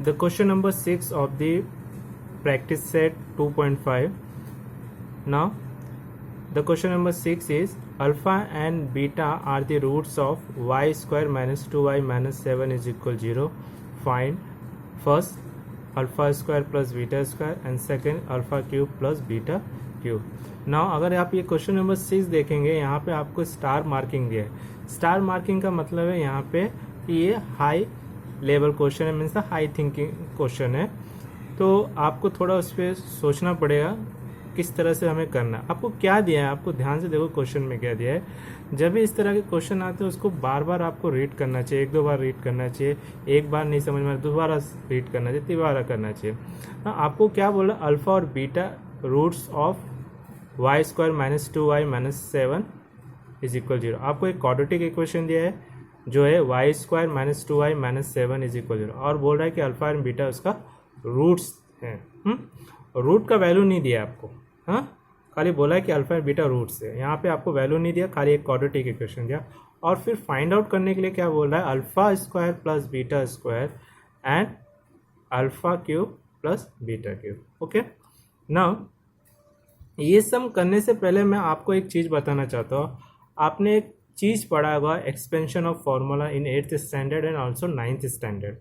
The question number 6 of the practice set 2.5. Now the question number 6 is alpha and beta are the roots of y square minus 2y minus 7 is equal 0. Find first alpha square plus beta square and second alpha cube plus beta cube. Now अगर आप ये question number 6 देखेंगे, यहाँ पे आपको star marking दिया है। Star marking का मतलब है यहाँ पे ये हाई लेवल क्वेश्चन है, मीन्स हाई थिंकिंग क्वेश्चन है। तो आपको थोड़ा उस पर सोचना पड़ेगा किस तरह से हमें करना है। आपको क्या दिया है, आपको ध्यान से देखो क्वेश्चन में क्या दिया है। जब भी इस तरह के क्वेश्चन आते हैं उसको बार बार आपको रीड करना चाहिए, एक दो बार रीड करना चाहिए। एक बार नहीं समझ में दोबारा रीड करना चाहिए, तिबारा करना चाहिए। आपको क्या बोला, अल्फा और beta roots of y square minus 2y minus 7 is equal 0। आपको एक क्वाड्रेटिक इक्वेशन दिया है जो है y square minus 2y minus 7 is equal 0 और बोल रहा है कि अल्फा एंड बीटा उसका रूट्स हैं। रूट का वैल्यू नहीं दिया आपको, हाँ, खाली बोला है कि अल्फा एंड बीटा रूट्स है। यहाँ पे आपको वैल्यू नहीं दिया, खाली एक क्वाड्रेटिक इक्वेशन दिया। और फिर फाइंड आउट करने के लिए क्या बोल रहा है, alpha square plus beta square and alpha cube plus beta cube. Okay, now ये सब करने से पहले मैं आपको एक चीज़ बताना चाहता हूँ। आपने एक चीज़ पढ़ा होगा, expansion of formula in 8th standard and also 9th standard.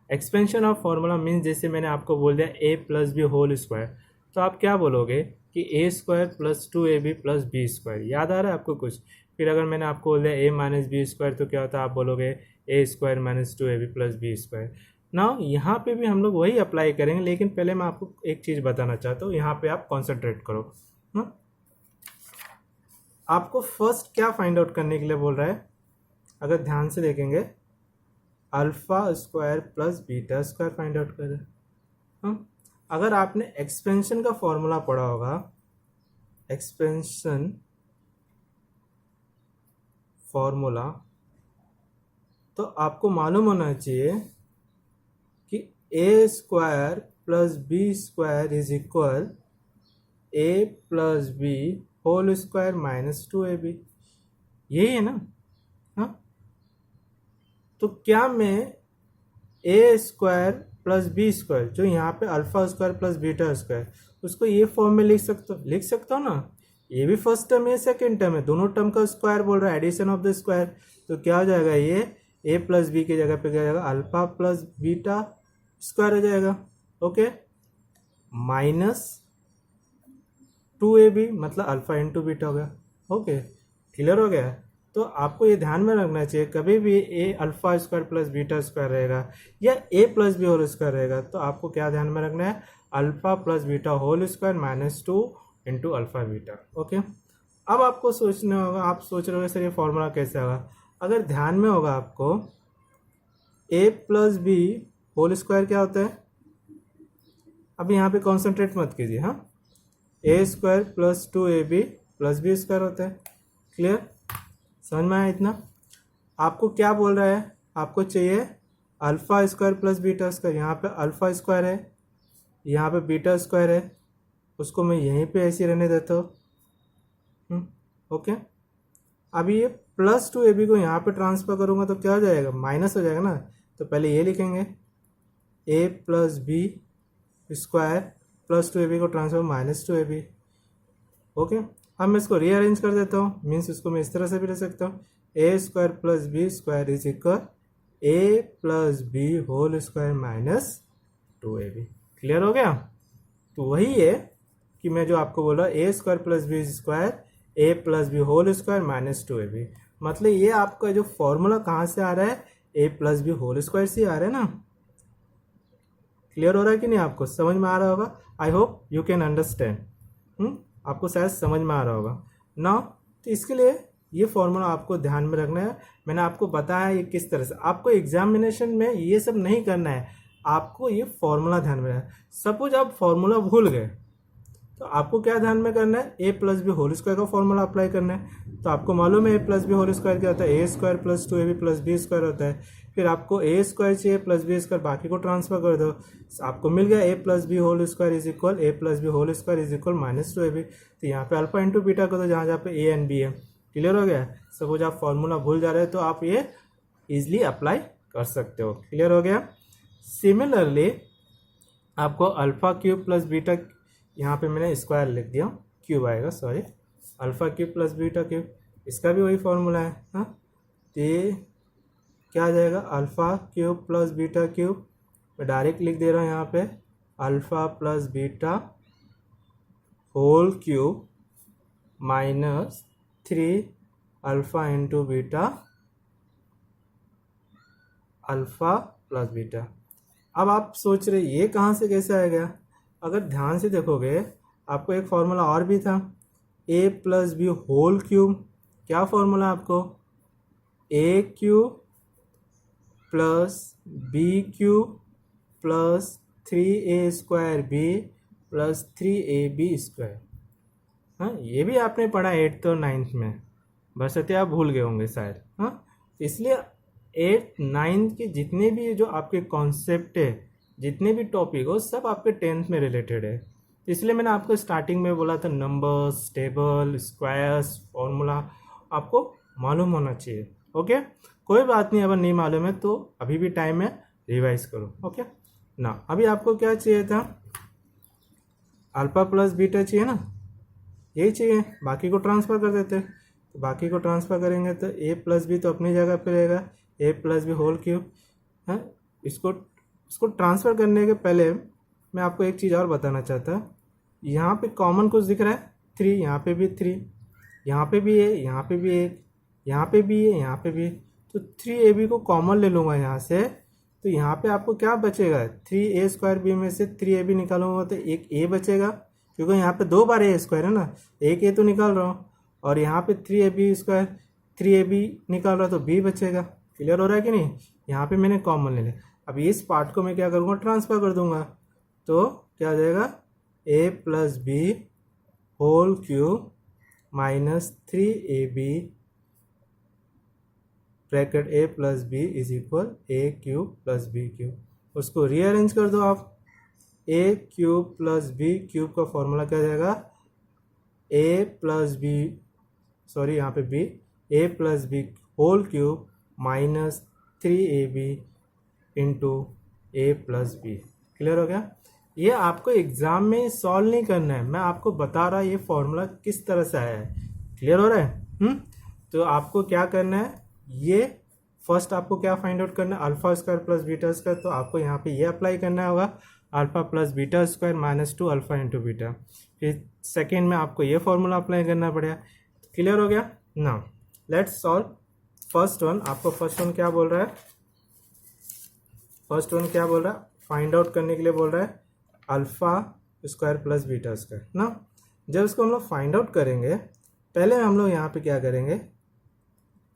Expansion of formula means जैसे मैंने आपको बोल दिया a plus B whole square, तो आप क्या बोलोगे कि a square plus 2ab plus B square. याद आ रहा है आपको कुछ? फिर अगर मैंने आपको बोल दिया a माइनस बी स्क्वायर तो क्या होता है, आप बोलोगे a square minus 2ab plus B square. ना यहाँ पे भी हम लोग वही अप्लाई करेंगे, लेकिन पहले मैं आपको एक चीज़ बताना चाहता हूँ, यहाँ पे आप कॉन्सेंट्रेट करो। ना आपको फर्स्ट क्या फाइंड आउट करने के लिए बोल रहा है, अगर ध्यान से देखेंगे, alpha square plus beta square find out करें। अगर आपने एक्सपेंशन का फॉर्मूला पढ़ा होगा, एक्सपेंशन फॉर्मूला, तो आपको मालूम होना चाहिए कि A square plus B square is equal A plus B whole square minus 2ab। यही है ना? हाँ, तो क्या मैं A square plus B square, जो यहाँ पे alpha square plus beta square, उसको ये फॉर्म में लिख सकता हूँ ना? ये भी फर्स्ट टर्म है, सेकेंड टर्म है, दोनों टर्म का स्क्वायर बोल रहा है, एडिशन ऑफ द स्क्वायर। तो क्या हो जाएगा, ये ए प्लस बी की जगह पे क्या जाएगा, अल्फा प्लस बीटा स्क्वायर हो जाएगा। ओके, माइनस 2ab मतलब अल्फा इंटू बीटा हो गया। ओके, क्लियर हो गया? तो आपको ये ध्यान में रखना चाहिए, कभी भी A alpha square plus beta square रहेगा या A plus B whole square रहेगा, तो आपको क्या ध्यान में रखना है, alpha plus beta whole square minus 2 into alpha beta. Okay, अब आपको सोचना होगा, आप सोच रहे हो सर ये फॉर्मूला कैसे होगा। अगर ध्यान में होगा आपको, ए प्लस बी होल स्क्वायर क्या होता है, अब यहाँ पे कॉन्सेंट्रेट मत कीजिए, हाँ, A square plus 2ab plus B square होता है। क्लियर, समझ में आया इतना? आपको क्या बोल रहा है, आपको चाहिए alpha square plus beta square. यहाँ पे अल्फा स्क्वायर है, यहाँ पे बीटा स्क्वायर है, उसको मैं यहीं पे ऐसे रहने देता हूँ। ओके, अभी ये प्लस 2ab को यहाँ पे ट्रांसफर करूँगा तो क्या हो जाएगा, माइनस हो जाएगा ना। तो पहले ये लिखेंगे, A plus B square plus 2ab को ट्रांसफर माइनस 2ab। ओके, अब मैं इसको रीअरेंज कर देता हूँ, मीन्स इसको मैं इस तरह से भी ले सकता हूँ, A square plus B square is equal A plus B whole square minus 2ab। Clear हो गया? तो वही है कि मैं जो आपको बोला, A square plus B square A plus B whole square minus 2ab, मतलब ये आपका जो फॉर्मूला कहाँ से आ रहा है, A plus B whole square से आ रहा है ना। क्लियर हो रहा है कि नहीं? आपको समझ में आ रहा होगा, I hope you can understand. आपको शायद समझ में आ रहा होगा ना। तो इसके लिए ये फॉर्मूला आपको ध्यान में रखना है। मैंने आपको बताया ये किस तरह से, आपको एग्जामिनेशन में ये सब नहीं करना है, आपको ये फॉर्मूला ध्यान में रखना है। सपोज आप फॉर्मूला भूल गए तो आपको क्या ध्यान में करना है, A plus B whole square का फॉर्मूला अप्लाई करना है। तो आपको मालूम है A plus B whole square क्या होता है, A square plus 2ab plus B square होता है। फिर आपको ए स्क्वायर चाहिए प्लस बी स्क्वायर, बाकी को ट्रांसफर कर दो, आपको मिल गया A plus B whole square is equal A plus B whole square is equal minus 2ab। तो यहाँ पे अल्फा इंटू बीटा को, तो जहाँ जहाँ पे ए एंड बी है। क्लियर हो गया? सपोज आप फॉर्मूला भूल जा रहे हैं तो आप ये इजिली अप्लाई कर सकते हो। क्लियर हो गया? सिमिलरली आपको अल्फ़ा क्यूब प्लस बीटा, यहाँ पे मैंने स्क्वायर लिख दिया, क्यूब आएगा, sorry, alpha cube plus beta cube, इसका भी वही फॉर्मूला है। हाँ, तो ये क्या आ जाएगा, alpha cube plus beta cube, मैं डायरेक्ट लिख दे रहा हूँ यहाँ पे, alpha plus beta whole cube minus 3 alpha into beta alpha plus beta. अब आप सोच रहे ये कहाँ से कैसे आ गया, अगर ध्यान से देखोगे आपको एक फॉर्मूला और भी था, a plus B whole cube, क्या फॉर्मूला आपको, a cube plus b cube plus 3a square b plus 3ab square. हाँ, ये भी आपने पढ़ा 8th और 9th में, बशर्ते आप भूल गए होंगे शायद। हाँ, इसलिए 8th 9th के जितने भी जो आपके कॉन्सेप्ट है, जितने भी टॉपिक हो, सब आपके 10th में रिलेटेड है। इसलिए मैंने आपको स्टार्टिंग में बोला था नंबर्स, टेबल, स्क्वायर्स, फॉर्मूला आपको मालूम होना चाहिए। ओके, कोई बात नहीं, अगर नहीं मालूम है तो अभी भी टाइम है, रिवाइज करो। ओके ना, अभी आपको क्या चाहिए था, अल्फा प्लस बीटा चाहिए ना, यही चाहिए, बाकी को ट्रांसफ़र कर देते हैं। तो बाकी को ट्रांसफ़र करेंगे तो a प्लस बी तो अपनी जगह पे रहेगा, a plus B whole cube है। इसको ट्रांसफ़र करने के पहले मैं आपको एक चीज़ और बताना चाहता, यहाँ पे कॉमन कुछ दिख रहा है, 3, यहाँ पे भी 3, यहाँ पे भी है, यहाँ पे भी 1, यहाँ पे भी है, यहाँ पे भी, तो 3ab को कॉमन ले लूँगा यहाँ से, तो यहाँ पे आपको क्या बचेगा, 3a स्क्वायर बी में से 3ab निकालूंगा तो एक a बचेगा, क्योंकि यहाँ पे 2 बार a स्क्वायर है ना, एक a तो निकाल रहा हूँ, और यहाँ पे 3ab स्क्वायर 3ab निकाल रहा तो b बचेगा। क्लियर हो रहा है कि नहीं, यहाँ पे मैंने कॉमन ले लिया। अब इस पार्ट को मैं क्या करूँगा, ट्रांसफ़र कर दूंगा, तो क्या आ जाएगा, a plus B whole cube minus 3ab bracket a plus b is equal a cube plus b cube. उसको रीअरेंज कर दो आप, a cube plus b cube का फॉर्मूला क्या जाएगा, a प्लस बी, सॉरी यहाँ पे b, a plus B whole cube minus 3ab into a plus b. Clear हो गया, ये आपको एग्जाम में सॉल्व नहीं करना है, मैं आपको बता रहा ये फॉर्मूला किस तरह से आया है। क्लियर हो रहा है। तो आपको क्या करना है, ये फर्स्ट आपको क्या फाइंड आउट करना है, alpha square plus beta square, तो आपको यहाँ पे ये अप्लाई करना होगा, alpha plus beta square minus 2 alpha into beta. फिर सेकेंड में आपको ये फॉर्मूला अप्लाई करना पड़ेगा। क्लियर हो गया। Now let's solve first one. आपको फर्स्ट वन क्या बोल रहा है, फर्स्ट वन क्या बोल रहा है, फाइंड आउट करने के लिए बोल रहा है alpha square plus beta square ना। जब इसको हम लोग फाइंड आउट करेंगे, पहले हम लोग यहाँ पे क्या करेंगे,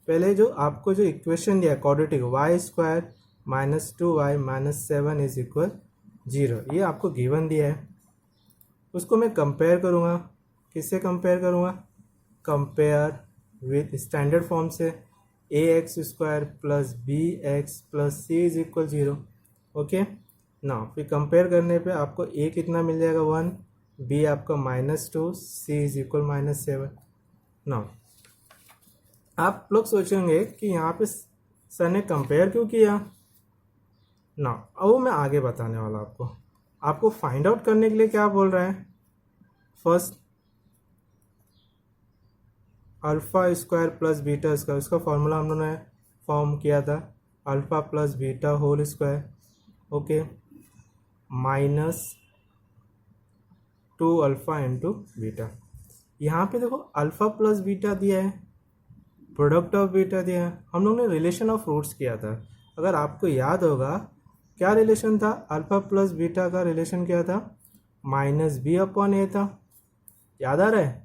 पहले जो आपको जो इक्वेशन दिया है quadratic, y square minus 2y minus 7 is equal 0, ये आपको गिवन दिया है, उसको मैं कंपेयर करूँगा। किससे कंपेयर करूँगा, कंपेयर विथ स्टैंडर्ड फॉर्म से, ax square plus b x plus c is equal 0। Okay ना, फिर कंपेयर करने पे आपको a कितना मिल जाएगा 1, b आपका -2, c इज इक्वल -7। ना आप लोग सोचेंगे कि यहाँ पे सर ने कंपेयर क्यों किया ना, अब वो मैं आगे बताने वाला आपको। आपको फाइंड आउट करने के लिए क्या बोल रहा है, first alpha square plus beta square, उसका फॉर्मूला हम लोगों ने फॉर्म किया था, alpha plus beta whole square, okay, minus 2 alpha into beta. यहाँ पे देखो अल्फा प्लस बीटा दिया है, प्रोडक्ट ऑफ बीटा दिया है, हम लोग ने रिलेशन ऑफ रूट्स किया था। अगर आपको याद होगा क्या रिलेशन था, अल्फा प्लस बीटा का रिलेशन क्या था, माइनस बी अपॉन ए था, याद आ रहा है,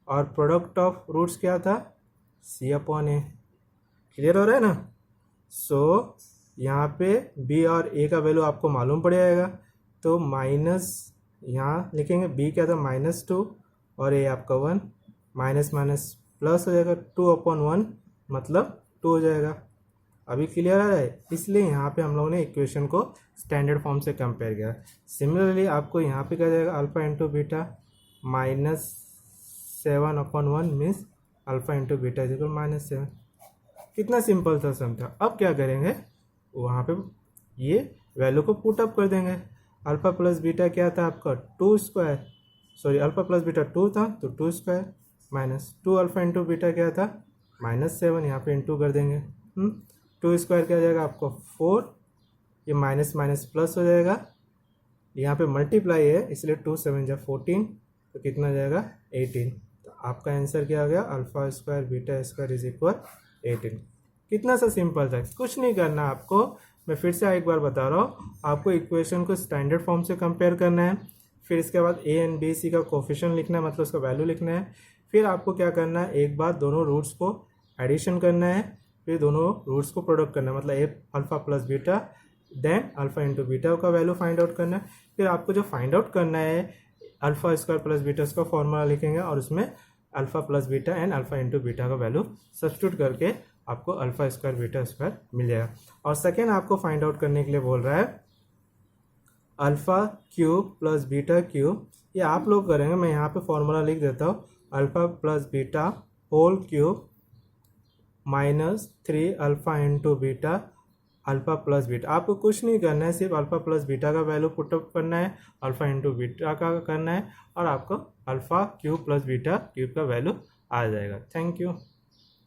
और प्रोडक्ट ऑफ रूट्स क्या था, सी अपॉन ए। क्लियर हो रहा है ना। सो यहाँ पे बी और ए का वैल्यू आपको मालूम पड़ जाएगा, तो माइनस यहाँ लिखेंगे, बी क्या था -2 और ए आपका 1, माइनस माइनस प्लस हो जाएगा, 2 अपॉन 1 मतलब 2 हो जाएगा। अभी क्लियर आ रहा है, इसलिए यहाँ पे हम लोगों ने इक्वेशन को स्टैंडर्ड फॉर्म से कंपेयर किया। सिमिलरली आपको यहाँ पे क्या जाएगा, alpha into beta -7 upon 1 means alpha into beta is equal -7। कितना सिंपल सा सम था। अब क्या करेंगे, वहाँ पे ये वैल्यू को पुट अप कर देंगे। अल्फा प्लस बीटा क्या था आपका 2 square, sorry alpha plus beta 2 था तो 2 square minus 2 alpha into beta क्या था -7, यहाँ पे इंटू कर देंगे। 2 स्क्वायर क्या हो जाएगा आपको 4, ये माइनस माइनस प्लस हो जाएगा, यहाँ पे मल्टीप्लाई है इसलिए 2 7 जा 14, तो कितना जाएगा 18। तो आपका आंसर क्या आ गया alpha square beta square is equal 18। कितना सा सिंपल था, कुछ नहीं करना आपको। मैं फिर से एक बार बता रहा हूँ, आपको इक्वेशन को स्टैंडर्ड फॉर्म से कंपेयर करना है, फिर इसके बाद ए एंड बी सी का कोफिशिएंट लिखना है, मतलब उसका वैल्यू लिखना है। फिर आपको क्या करना है, एक बार दोनों रूट्स को एडिशन करना है, फिर दोनों रूट्स को प्रोडक्ट करना है, मतलब A alpha plus beta then alpha into beta का वैल्यू फाइंड आउट करना है। फिर आपको जो फाइंड आउट करना है अल्फा स्क्वायर प्लस बीटा उसका फॉर्मूला लिखेंगे और उसमें alpha plus beta and alpha into beta का वैल्यू सब्स्टिट्यूट करके आपको अल्फा स्क्वायर बीटा स्क्वायर मिल जाएगा। और सेकेंड आपको फाइंड आउट करने के लिए बोल रहा है alpha cube plus beta cube, ये आप लोग करेंगे, मैं यहाँ पे फॉर्मूला लिख देता हूँ, alpha plus beta whole cube -3 alpha into beta alpha plus beta. आपको कुछ नहीं करना है, सिर्फ अल्फा प्लस बीटा का वैल्यू पुटअप करना है, अल्फा इंटू बीटा का करना है और आपको alpha cube plus beta cube का वैल्यू आ जाएगा। Thank you.